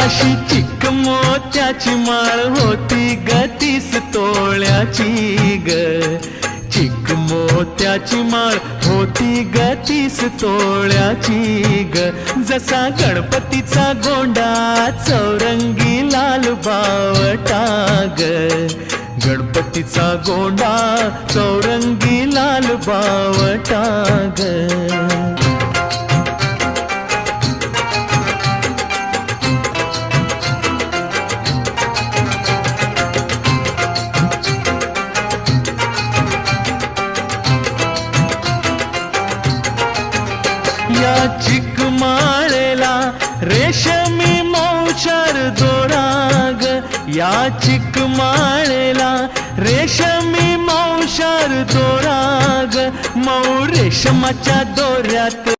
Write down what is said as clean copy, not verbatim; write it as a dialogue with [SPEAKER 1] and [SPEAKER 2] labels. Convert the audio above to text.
[SPEAKER 1] अशी चिक मोत्याची माळ होती ग 30 तोळ्याची ग, चिक मोत्याची माळ होती ग 30 तोळ्याची ग. जसा गणपतीचा गोंडा चौरंगी लाल बावटा ग, गणपतीचा गोंडा चौरंगी लाल बावटा ग. या चिक माळेला रेशमी मौचार दोरा ग, या चिक माळेला रेशमी मौचार दोरा ग. मऊ रेशमाच्या दोऱ्यात